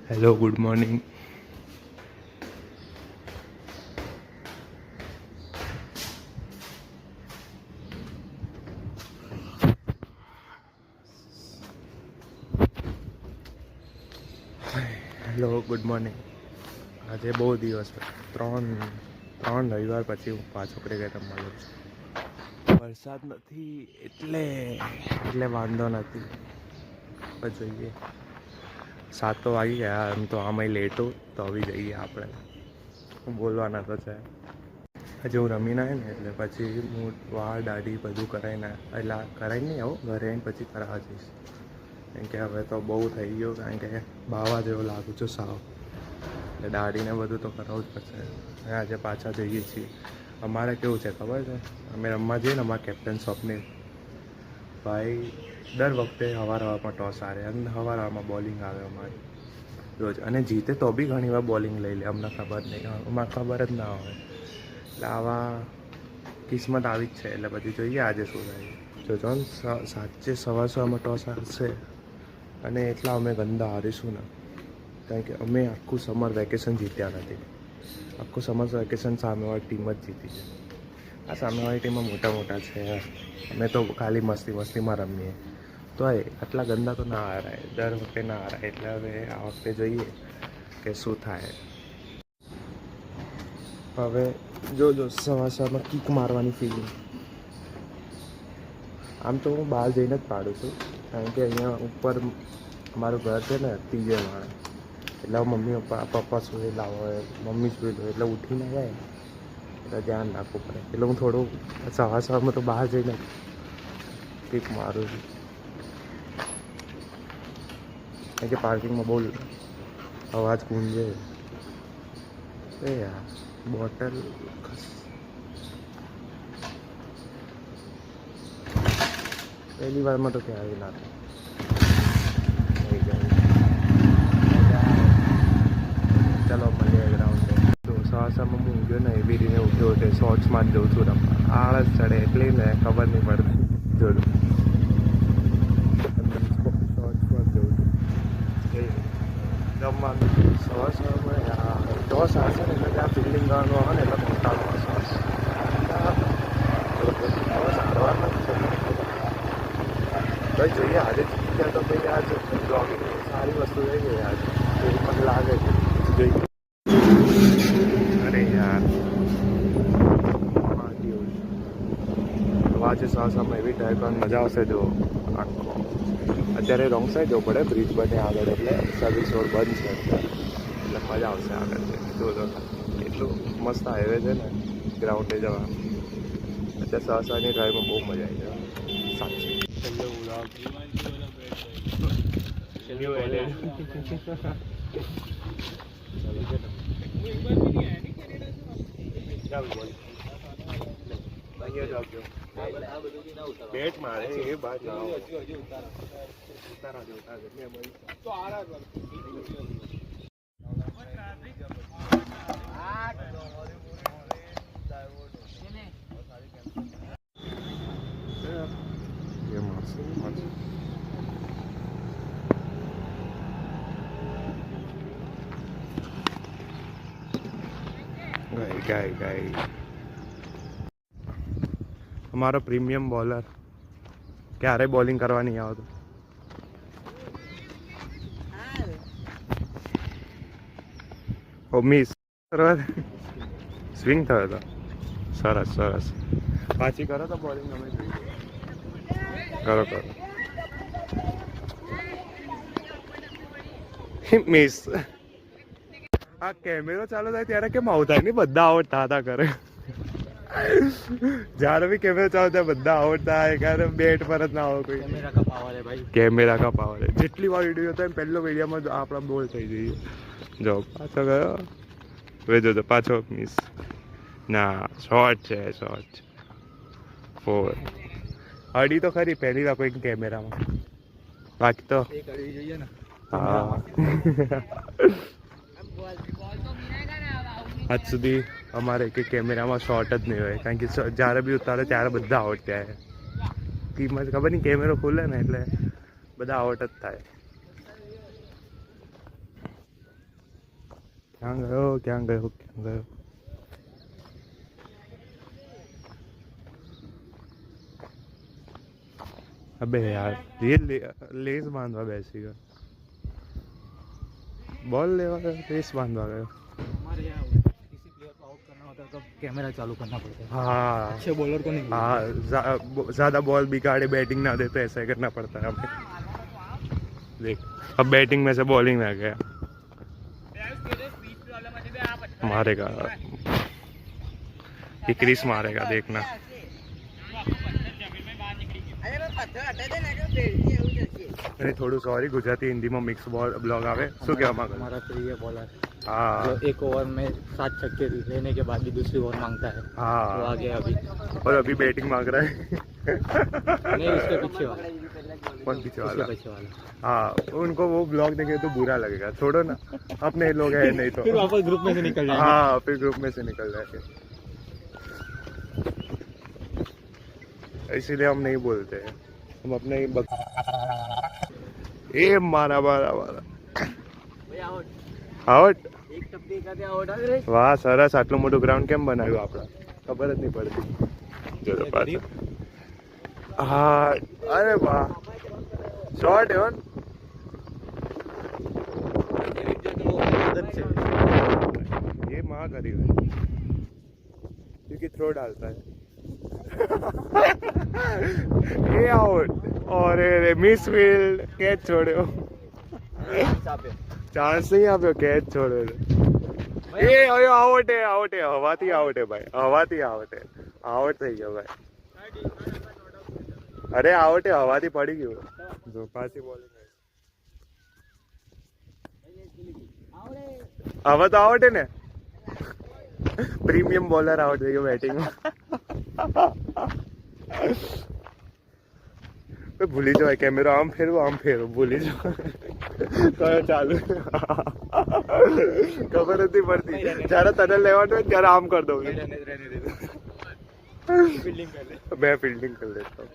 Hello good morning. Hello good morning. આજે બહુ દિવસ ત્રણ રવિવાર પછી હું પાછો ક્રિકેટ રમવા જાઉં છું. વરસાદ નથી એટલે વાંધો નથી. જોઈએ 7 તો વાગી ગયા. એમ તો આમાંય લેટો તો આવી જઈએ આપણે. બોલવાના તો છે. આજે હું રમીને આવે ને એટલે પછી હું વાળ દાઢી બધું કરાવીને નહીં આવું. ઘરે આવીને પછી કરાવવા જઈશ. કેમ કે હવે તો બહુ થઈ ગયું. કારણ કે બાવા જેવો લાગુ છું સાવ. એટલે દાઢીને બધું તો કરાવવું જ પડશે. અને આજે પાછા જઈએ છીએ. અમારે કેવું છે ખબર છે? અમે રમવા જઈએ ને અમારા કેપ્ટન સ્વપ્નિલ ભાઈ દર વખતે હવારમાં ટોસ હારે અને હવારમાં બોલિંગ આવે અમારી રોજ. અને જીતે તો બી ઘણી વાર બોલિંગ લઈ લે. અમને ખબર નહીં, અમારે ખબર જ ના હોય. એટલે આવા કિસ્મત આવી જ છે. એટલે પછી જોઈએ આજે શું થાય. જો જો સાંજે 6:15 ટોસ હારશે અને એટલા અમે ગંદા હારીશું ને. કારણ કે અમે આખું સમર વેકેશન જીત્યા નથી. આખું સમર વેકેશન સામેવાળી ટીમ જ જીતી છે. આ સામેવાળી ટીમમાં મોટા છે. અમે તો ખાલી મસ્તીમાં રમીએ. તો આટલા ગંદા તો ના હારાય, દર વખતે ના હારાય. એટલે હવે આ વખતે જોઈએ કે શું થાય. હવે જો સવારમાં કિક મારવાની ફિલિંગ. આમ તો હું બહાર જઈને જ પાડું છું. કારણ કે અહીંયા ઉપર અમારું ઘર છે ને 3 માળે. એટલે મમ્મી પપ્પા સુવેલા હોય, મમ્મી સુવેલી હોય એટલે ઉઠીને જાય એટલે ધ્યાન રાખવું પડે. એટલે હું થોડું સવારમાં તો બહાર જઈને કિક મારું છું. કારણ કે પાર્કિંગમાં બહુ અવાજ ગુંજે. યાર બોટલ પહેલી વારમાં તો ક્યાંય ના થાય. ચાલો મળીએ ગ્રાઉન્ડે. તો સવારમાં હું ઊંઘ્યો ને એવી રીતે ઉઠ્યો એટલે શોર્ટ્સમાં જ જઉં છું રમવા. આળસ ચડે એટલે ને ખબર નહીં પડતી. જોડું શોર્ટ્સમાં જ જઉં છું રમવાનું. સવારમાં ટોસ આવશે ને એટલે ત્યાં ફિલ્ડિંગ કરવાનું આવે ને એટલે મોટાનો ટોસ હારવાના જ છે. ભાઈ જોઈએ આજે જીતી ગયા તો ભાઈ આજે બ્લોગિંગ સારી વસ્તુ થઈ ગઈ આજે એવું મને લાગે છે. જોઈએ. અરે યાર આજે સવારમાં એવી ટ્રાય કરવાની મજા આવશે. જો આખો અત્યારે રોંગ સાઈડ જવું પડે બ્રિજ બને આગળ એટલે સર્વિસ રોડ બંધ છે એટલે મજા આવશે આગળ. જો એટલું મસ્ત હાઈવે છે ને ગ્રાઉન્ડે જવા. અત્યારે સવારની ડ્રાઈવમાં બહુ મજા આવી જાય સાચી. બેટ મારે એ બાદ ગાય અમારો પ્રીમિયમ બોલર ક્યારે બોલિંગ કરવા નહીં આવતું. મિસ સ્વિંગ થયો હતો. સરસ પાછી કરો તો બોલિંગ અમે કરો મિસ. આ કેમેરો ચાલુ થાય ત્યારે કેમ આવું થાય? નહીં બધા આઉટ થતા કરે. જ્યારે બી કેમેરો ચાલુ થાય બધા આઉટ થાય. ક્યારે બેટ પર જ ના આવે કોઈ. કેમેરા કા પાવર હે. જેટલી વાર વિડીયો થાય પહેલો વિડીયોમાં આપણા બોલ થઈ જઈએ. જો પાછો ગયો. હવે જો પાછો મિસ. ના શોર્ટ છે 4. અડી તો ખરી પહેલી વાર કોઈ કેમેરામાં. બાકી તો હા આજ સુધી અમારે કે કેમેરામાં શોર્ટ જ નહીં હોય. કારણ કે જ્યારે બી ઉતારે ત્યારે બધા આઉટ થાય. ટીમમાં ખબર નહીં કેમેરો ખોલે ને એટલે બધા આઉટ જ થાય. क्या गयो क्या गयो क्या गयो? अबे यार ये लेस बांधवा बेसी गयो, बॉल लेवा लेस बांधवा गयो। हमारे यहाँ किसी प्लेयर को आउट करना होता है तो कैमरा चालू करना पड़ता है। हाँ अच्छे बॉलर को नहीं। हाँ ज्यादा बॉल बिगाड़े बैटिंग ना दे तो ऐसा ही करना पड़ता है हमें। देख अब बैटिंग में से बॉलिंग में आ गया, मारेगा ये क्रिस मारेगा देखना। अरे थोड़ू सॉरी गुजराती हिंदी में मिक्स ब्लॉग आवे शू क्या हमारा प्रिय बॉलर हाँ जो एक ओवर में 7 छक्के लेने के बाद भी दूसरी ओवर मांगता है, हाँ वो आ गया अभी। और अभी बैटिंग मांग रहा है। नहीं उसके पीछे वाला, कौन पीछे वाला? पीछे वाला। हाँ उनको वो ब्लॉग देखे तो बुरा लगेगा, छोड़ो ना, अपने लोग हैं नहीं तो फिर वापस ग्रुप में से निकल जाएंगे। हाँ फिर ग्रुप में से निकल जाएंगे, इसीलिए हम नहीं बोलते हैं, हम अपने ही ए मारा मारा मारा आउट। एक टप्पी का दे आउट रे। वाह સરસ, આટલું મોટું ગ્રાઉન્ડ કેમ બનાવ્યું આપડા, ખબર જ નહીં પડતી। ચલો પાછા હા, અરે વાહ શોર્ટ है ये माँ करी है क्योंकि थ्रो डालता है। ये आउट और मिस फील्ड, कैच छोड़ो, चांस नहीं आप कैच छोड़ो। ये आउट है हवाती आउट है भाई, हवाती आउट है, आउट થઈ ગયો ભાઈ। अरे आउट है हवाती पड़ी गयो जो पासी बॉलिंग है। હવે તો આઉટ है ने, प्रीमियम बॉलर आउट થઈ ગયો बैटिंग में। तो भूली जाओ कैमरा आम फेरो भूली जाओ कयो चालू खबर नहीं पड़ती जरा तने लेवानो है जरा आम कर दो। मैं फील्डिंग कर लेता हूँ।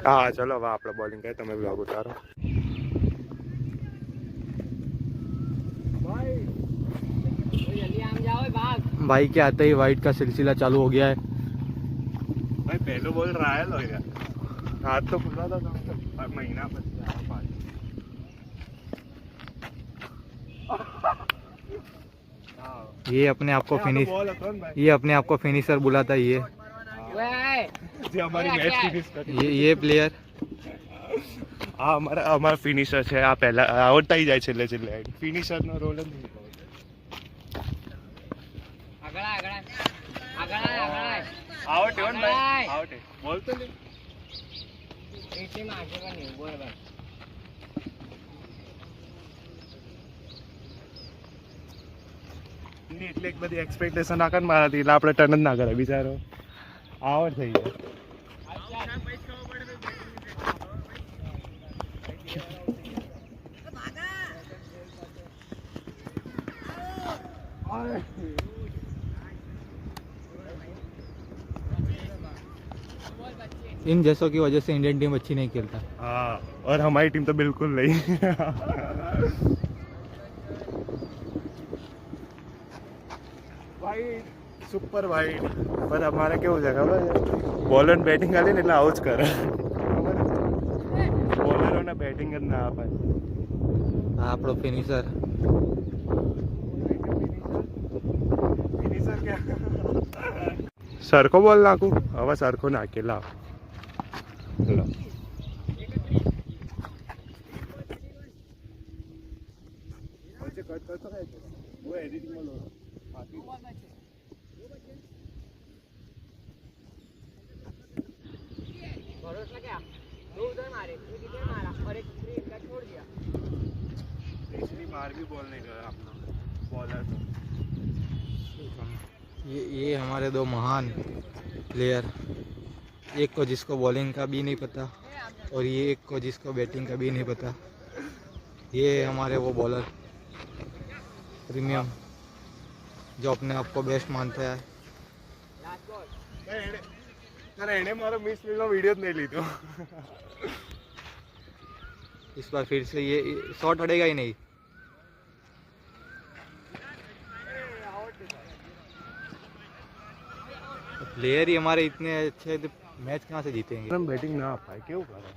हाँ चलो अब आप बॉलिंग करे, તમે ब्लॉग उतारो। भाई के आते ही वाइट का सिलसिला चालू हो गया है। भाई पहलो बॉल रायल हो गया, हाथ तो खुला था महीना ये अपने आप को फिनिश, ये अपने आप को फिनिशर बुलाता है। ये हमारी मैच फिनिश कर ये प्लेयर हाँ हमारा फिनिशर है। आ पहला आउट થઈ જાય છેલ્લે છેલ્લે, ફિનિશર નો રોલ જ નહીં। आउट है भाई, आउट है बोल तो नहीं। એટલે એક બધી એક્સપેક્ટેશન આકન મારાથી એટલે આપણે ટર્ન જ ના કરે બિચારો, આઉટ થઈ ગયો। इन जैसों की वजह से इंडियन टीम अच्छी नहीं खेलता। हाँ और हमारी टीम तो बिल्कुल नहीं। भाई सुपर भाई, पर हमारा क्या हो जाएगा भाई, बॉलर बैटिंग वाले ने आउट कर बॉलरों ने बैटिंग ना आ पाए। આપણો ફિનિશર ફિનિશર क्या સરખો બોલ નાખું હવે, સરખો નાખે લાવ લો। वो एडिटिंग में लो भरोसा क्या, दो उधर मारे, एक इधर मारा और एक इधर छोड़ दिया। इसलिए मार भी बॉल नहीं करा अपना बॉलर को। ये हमारे दो महान प्लेयर, एक को जिसको बॉलिंग का भी नहीं पता और ये एक को जिसको बैटिंग का भी नहीं पता। ये हमारे वो बॉलर प्रीमियम जो अपने आप को बेस्ट मानता है। अरे एने मारो मिस फील्ड નો વિડિયો જ નહીં લીધો. इस बार फिर से ये शॉट अड़ेगा ही नहीं. प्लेयर ही हमारे इतने अच्छे हैं तो मैच कहाँ से जीतेंगे. हम बैटिंग ना अपाए કેવું કરે.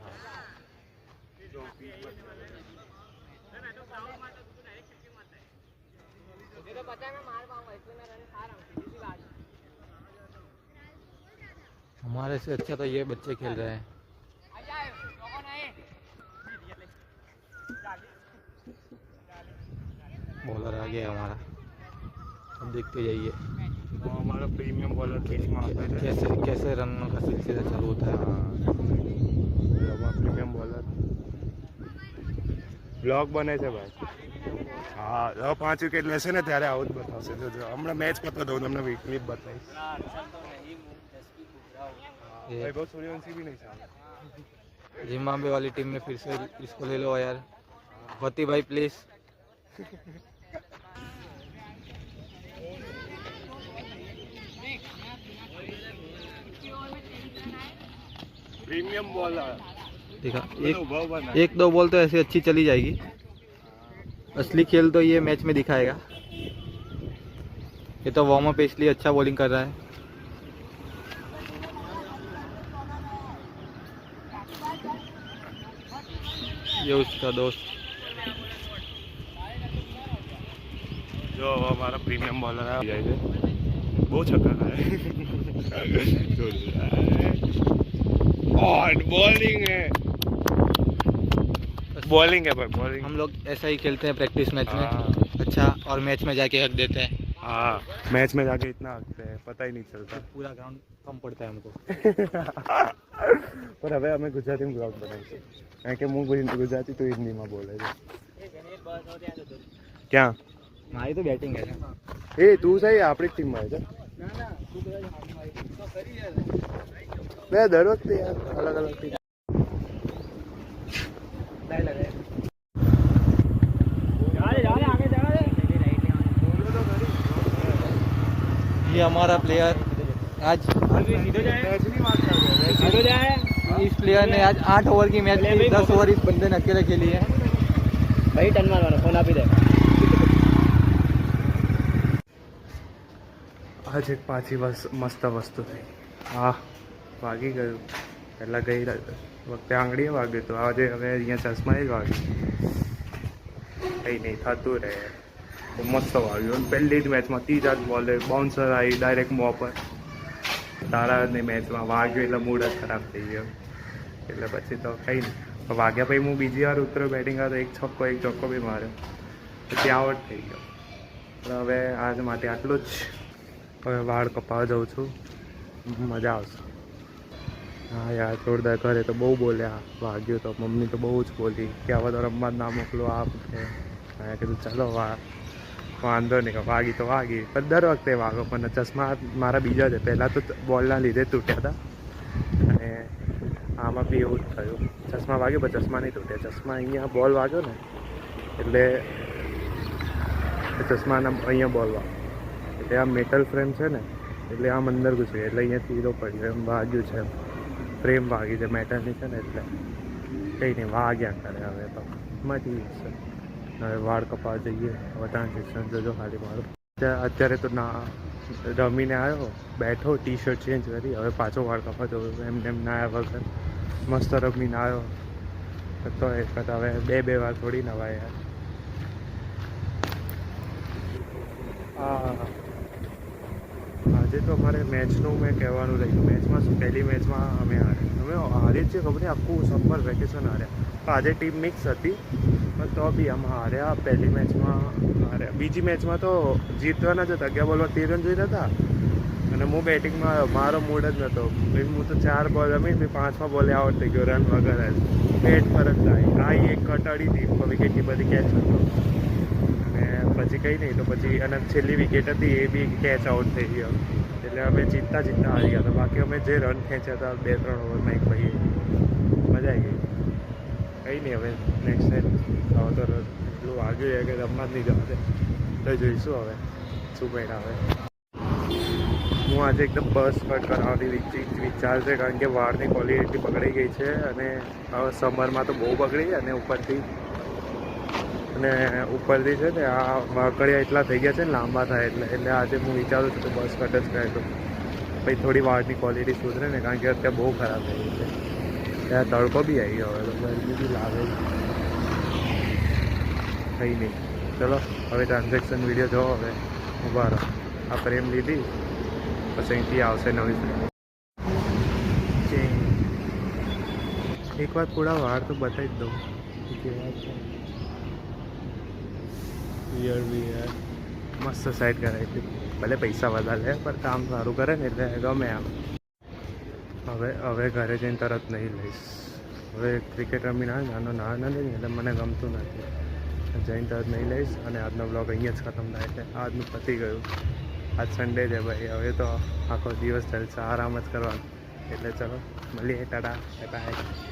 हमारे से अच्छा तो ये बच्चे खेल रहे हैं. बॉलर आ गया हमारा. अब देखते जाइए हमारा प्रीमियम बॉलर बीच में आता है. कैसे कैसे रनों का सिलसिला चालू होता है. હમણાં પ્રીમિયમ બોલર બ્લોગ બને છે ભાઈ. હા 5 વિકેટ લેશે ને ત્યારે આવું જ બતાવશે. જો હમણાં મેચ પતો દઉં તમને ક્લિપ બતાવીશ. वैभव सूर्यवंशी भी नहीं सामने. जिम्बाब्वे वाली टीम में फिर से इसको ले लो यार. होती भाई प्लीज. प्रीमियम बॉलर देखा एक दो बॉल तो ऐसे अच्छी चली जाएगी. असली खेल तो ये मैच में दिखाएगा. ये तो वार्म अप इसलिए अच्छा बॉलिंग कर रहा है. ये उसका दोस्त जो हमारा प्रीमियम बॉलर है जाए थे बहुत छक्का है. और बॉलिंग है भाई बॉलिंग. हम लोग ऐसा ही खेलते हैं प्रैक्टिस मैच में. अच्छा और मैच में जाके हक देते हैं. हाँ मैच में जाके इतना हकते हैं पता ही नहीं चलता. पूरा ग्राउंड कम पड़ता है हमको. पर હવે અમે ગુજરાતીમાં બ્લોગ બનાવીશું કારણ કે હું ગુજરાતી તો હિન્દીમાં બોલે છે. ક્યાં મારી તો બેટિંગ है. એ તું સહી આપણી ટીમમાં છે. બે દર વખતે યાર અલગ અલગ ટીમ. ये हमारा प्लेयर आज इस प्लेयर ने आज 8 ओवर की मैच की 10 ओवर इस बंदे ने अकेले खेली है भाई. टन मारवाना फोन आपी दे. आज एक पाછી મસ્ત વસ્તુ થઈ. હા વાગી ગયું. પહેલાં ગઈ વખતે આંગળીએ વાગ્યું હતું. આજે હવે અહીંયા ચશ્માએ જ વાગ્યું. કંઈ નહીં થતું રહે. તો મસ્ત વાગ્યું. પહેલી જ મેચમાં 30 જ બોલે બાઉન્સર આવી ડાયરેક્ટ મોં પર. તારાની મેચમાં વાગ્યું એટલે મૂડ જ ખરાબ થઈ ગયો. એટલે પછી તો કંઈ નહીં. વાગ્યા પછી હું બીજી વાર ઉતર્યો બેટિંગ હતો. એક છક્કો એક ચોક્કો બી માર્યો. પછી આઉટ થઈ ગયો. પણ હવે આજ માટે આટલું જ. હવે વાળ કપાવા જાઉં છું. મજા આવશે. હા યાર જોરદાર. ઘરે તો બહુ બોલ્યા. વાગ્યું તો મમ્મી તો બહુ જ બોલી કે હવે તો રમવા જ ના મોકલો આપ છે. મેં કીધું ચાલો વાંધો નહીં. વાગી તો વાગી પણ દર વખતે વાગો. પણ ચશ્મા મારા બીજા છે. પહેલાં તો બોલના લીધે તૂટ્યા હતા અને આમાં બી એવું જ થયું. ચશ્મા વાગ્યો પણ ચશ્મા નહીં તૂટ્યા. ચશ્મા અહીંયા બોલ વાગ્યો ને એટલે ચશ્માના અહીંયા બોલ વાગ્યો એટલે આ મેટલ ફ્રેમ છે ને એટલે આમ અંદર ઘૂસી એટલે અહીંયા તીરો પડ્યો એમ વાગ્યું છે. ફ્રેમ વાગી છે મેટલની છે ને એટલે કંઈ નહીં વાગ્યા કરે. હવે તો મટી જશે. હવે વાળ કપાવા જઈએ. હવે ટ્રાન્ઝેક્શન જોજો ખાલી મારું. અત્યારે તો ના રમીને આવ્યો બેઠો ટી શર્ટ ચેન્જ કરી હવે પાછો વાળ કપા જવું એમને એમ ના આવ્યા વગર મસ્ત રમીને આવ્યો તો એક હવે બે વાર થોડી નવાય યાર. આજે તો અમારે મેચનું મેં કહેવાનું રહ્યું. મેચમાં શું પહેલી મેચમાં અમે હારી જ છે ખબર નહીં આખું સમર વેકેશન હાર્યા. તો આજે ટીમ મિક્સ હતી પણ તો બી આમ હાર્યા. પહેલી મેચમાં હાર્યા. બીજી મેચમાં તો જીતવાના જ હતા. 11 બોલમાં 13 રન જોઈતા હતા અને હું બેટિંગમાં આવ્યો. મારો મૂડ જ નહોતો. ભાઈ હું તો 4 બોલ રમી 5મા બોલે આઉટ થઈ ગયો. રન વગર જ બેટ પર જ થાય. આ એક કટાડી હતી વિકેટની બધી કેચ હતો અને પછી કંઈ નહીં તો પછી અને છેલ્લી વિકેટ હતી એ બી કેચ આઉટ થઈ ગયો. એટલે અમે જીતતા હારી ગયા હતા. બાકી અમે જે રન ખેંચ્યા હતા 2-3 ઓવરમાં એક ભાઈએ મજા આવી ગઈ. કંઈ નહીં હવે નેક્સ્ટ ટાઈમ હવે તો એટલું વાગ્યું છે કે રમવા જ નહીં જવા દે તો જોઈશું હવે શું પહેરા. હવે હું હું આજે એકદમ બસ કટ કરાવવાની વિચાર છે, કારણ કે વાળની ક્વોલિટી એટલી બગડી ગઈ છે અને હવે સમરમાં તો બહુ બગડી અને ઉપરથી છે ને આ વાકડિયા એટલા થઈ ગયા છે ને લાંબા થાય એટલે આજે હું વિચારું છું કે બસ કટ જ કરાવી દઉં, પછી થોડી વાળની ક્વોલિટી સુધરે ને, કારણ કે અત્યારે બહુ ખરાબ થઈ ગઈ છે. ત્યાં તડકો બી આવી ગયો, હવે તો ગરમી બી લાગે કંઈ નહીં. ચલો હવે ટ્રાન્ઝેક્શન વિડીયો જોવો. હવે ઊભા રહો, આ ફ્રેમ લીધી પછી અહીંથી આવશે નવી ફ્રેમ. એક વાર થોડા વાર તો બતાવી જ દઉં કેવા છે. યર બી યાર મસ્ત સાઈડ કરાવી હતી, ભલે પૈસા વધારે લે પણ કામ સારું કરે ને એટલે ગમે આમ. હવે ઘરે જઈને તરત નહીં લઈશ. હવે ક્રિકેટ રમી ના નથી એટલે મને ગમતું નથી. જઈને તરત નહીં લઈશ અને આજનો બ્લોગ અહીંયા જ ખતમ થાય છે. આજનું પતી ગયું. આજ સન્ડે છે ભાઈ, હવે તો આખો દિવસ ચાલશે, આરામ જ કરવાનો. એટલે ચલો મળીએ, ટાટા બાય.